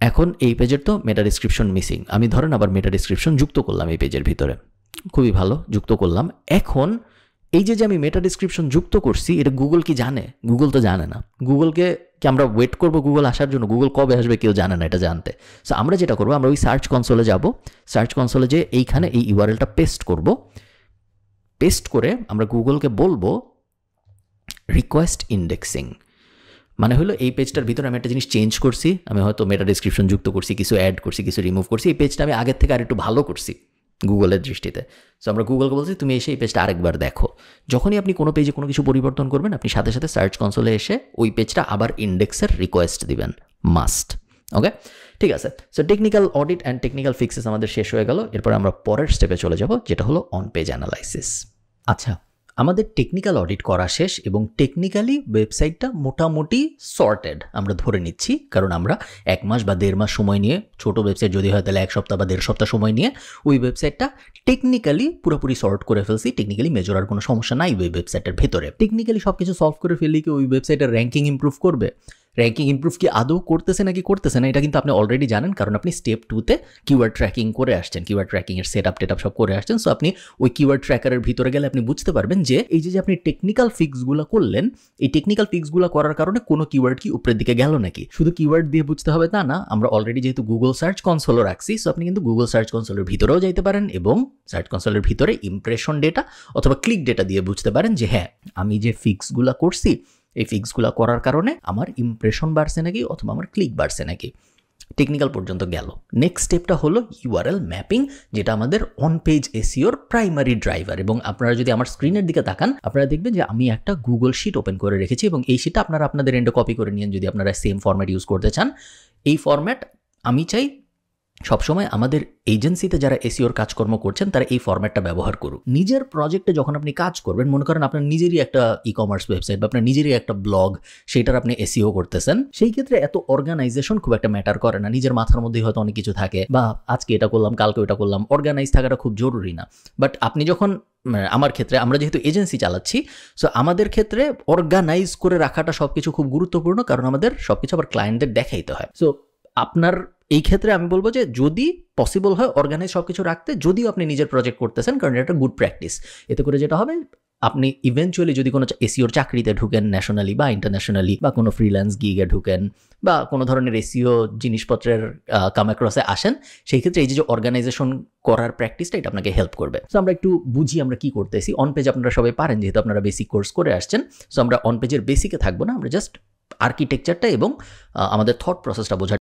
এখন এই পেজের তো মেটা ডেসক্রিপশন মিসিং, আমি ধরেন আবার মেটা ডেসক্রিপশন যুক্ত করলাম এই পেজের ভিতরে, খুবই ভালো, যুক্ত করলাম। এখন এই যে আমি মেটা ডেসক্রিপশন যুক্ত করছি, এটা গুগল কি জানে? গুগল তো জানে না। গুগলকে কি আমরা ওয়েট করবো গুগল আসার জন্য? গুগল কবে আসবে কেউ জানে না এটা জানতে। সো আমরা যেটা করবো, আমরা ওই সার্চ কনসোলে যাব, সার্চ কনসোলে যে এইখানে এই ইউআরএলটা পেস্ট করব, পেস্ট করে আমরা গুগলকে বলবো রিকোয়েস্ট ইন্ডেক্সিং। মানে হলো এই পেজটার ভিতরে আমি একটা জিনিস চেঞ্জ করছি, আমি হয়তো মেটা ডেসক্রিপশন যুক্ত করছি, কিছু অ্যাড করছি, কিছু রিমুভ করছি, এই পেজটা আমি আগের থেকে আর একটু ভালো করছি গুগলের দৃষ্টিতে। সো আমরা গুগলকে বলছি তুমি এসে এই পেজটা আরেকবার দেখো। যখনই আপনি কোনো পেজে কোনো কিছু পরিবর্তন করবেন, আপনি সাথে সাথে সার্চ কনসোলে এসে ওই পেজটা আবার ইন্ডেক্সের রিকোয়েস্ট দিবেন, মাস্ট। ওকে, ঠিক আছে। So technical audit and technical fixes আমাদের শেষ হয়ে গেল। এরপর আমরা পরের স্টেপে চলে যাব, যেটা হলো অন পেজ অ্যানালাইসিস। আচ্ছা, আমাদের টেকনিক্যাল অডিট করা শেষ এবং টেকনিক্যালি ওয়েবসাইটটা মোটামুটি সর্টেড আমরা ধরে নিচ্ছি, কারণ আমরা 1 মাস বা 1.5 মাস সময় নিয়ে, ছোট ওয়েবসাইট যদি হয় তাহলে 1 সপ্তাহ বা 1.5 সপ্তাহ সময় নিয়ে ওই ওয়েবসাইটটা টেকনিক্যালি পুরোপুরি সর্ট করে ফেলছি। টেকনিক্যালি মেজর আর কোনো সমস্যা নাই ওই ওয়েবসাইটের ভেতরে। টেকনিক্যালি সব কিছু সলভ করে ফেললে কি ওই ওয়েবসাইটের র্যাঙ্কিং ইমপ্রুভ করবে? র্যাঙ্কিং ইমপ্রুভ কি আদৌ করতেছে নাকি করতেছে না এটা কিন্তু আপনি অলরেডি জানেন, কারণ আপনি স্টেপ 2তে কিওয়ার্ড ট্র্যাকিং করে আসছেন, কিওয়ার্ড ট্র্যাকিংয়ের সেটআপ টেটআপ সব করে আসছেন। সো আপনি ওই কিওয়ার্ড ট্র্যাকারের ভিতরে গেলে আপনি বুঝতে পারবেন যে এই যে আপনি টেকনিক্যাল ফিক্সগুলো করলেন, এই টেকনিক্যাল ফিক্সগুলো করার কারণে কোনো কিওয়ার্ড কি উপরের দিকে গেল নাকি। শুধু কিওয়ার্ড দিয়ে বুঝতে হবে তা না, আমরা অলরেডি যেহেতু গুগল সার্চ কনসোলও রাখছি, সো আপনি কিন্তু গুগল সার্চ কনসোলের ভিতরেও যাইতে পারেন এবং সার্চ কনসোলের ভিতরে ইমপ্রেশন ডেটা অথবা ক্লিক ডেটা দিয়ে বুঝতে পারেন যে হ্যাঁ, আমি যে ফিক্সগুলো করছি এই ফিক্সগুলো করার কারণে আমার ইমপ্রেশন বাড়ছে নাকি অথবা আমার ক্লিক বাড়ছে নাকি। টেকনিক্যাল পর্যন্ত গেল। নেক্সট স্টেপটা হলো ইউআরএল ম্যাপিং, যেটা আমাদের অন পেজ এসইওর প্রাইমারি ড্রাইভার। এবং আপনারা যদি আমার স্ক্রিনের দিকে তাকান, আপনারা দেখবেন যে আমি একটা গুগল শিট ওপেন করে রেখেছি এবং এই শিটটা আপনারা আপনাদের এন্ডে কপি করে নিন যদি আপনারা সেম ফরম্যাট ইউজ করতে চান। এই ফরম্যাট আমি চাই সবসময় আমাদের এজেন্সিতে যারা এসইওর কাজকর্ম করছেন তারা এই ফরম্যাটটা ব্যবহার করুক। নিজের প্রজেক্টে যখন আপনি কাজ করবেন, মনে করেন আপনার নিজেরই একটা ই কমার্স ওয়েবসাইট বা আপনার নিজেরই একটা ব্লগ, সেটার আপনি এসইও করতেছেন, সেই ক্ষেত্রে এত অর্গানাইজেশন খুব একটা ম্যাটার করে না। নিজের মাথার মধ্যেই হয়তো অনেক কিছু থাকে, বা আজকে এটা করলাম কালকে ওটা করলাম, অর্গানাইজ থাকাটা খুব জরুরি না। বাট আপনি যখন, আমার ক্ষেত্রে আমরা যেহেতু এজেন্সি চালাচ্ছি, সো আমাদের ক্ষেত্রে অর্গানাইজ করে রাখাটা সবকিছু খুব গুরুত্বপূর্ণ, কারণ আমাদের সবকিছু আবার ক্লায়েন্টদের দেখাইতে হয়। সো আপনার এই ক্ষেত্রে আমি বলবো যে যদি পসিবল হয় অর্গানাইজ সবকিছু রাখতে, যদিও আপনি নিজের প্রজেক্ট করতেছেন, কারণ এটা একটা গুড প্র্যাকটিস। এতে করে যেটা হবে, আপনি ইভেনচুয়ালি যদি কোনো এসইওর চাকরিতে ঢুকেন ন্যাশনালি বা ইন্টারন্যাশনালি, বা কোনো ফ্রিল্যান্স গিগে ঢুকেন, বা কোনো ধরনের এসইও জিনিসপত্রের কামাক্রসে আসেন, সেই ক্ষেত্রে এই যে অর্গানাইজেশন করার প্র্যাকটিসটা এটা আপনাকে হেল্প করবে। সো আমরা একটু বুঝি আমরা কি করতেছি। অন পেজ আপনারা সবাই পারেন যেহেতু আপনারা বেসিক কোর্স করে আসছেন। সো আমরা অন পেজের বেসিকে থাকবো না, আমরা জাস্ট আর্কিটেকচারটা এবং আমাদের থট প্রসেসটা বোঝার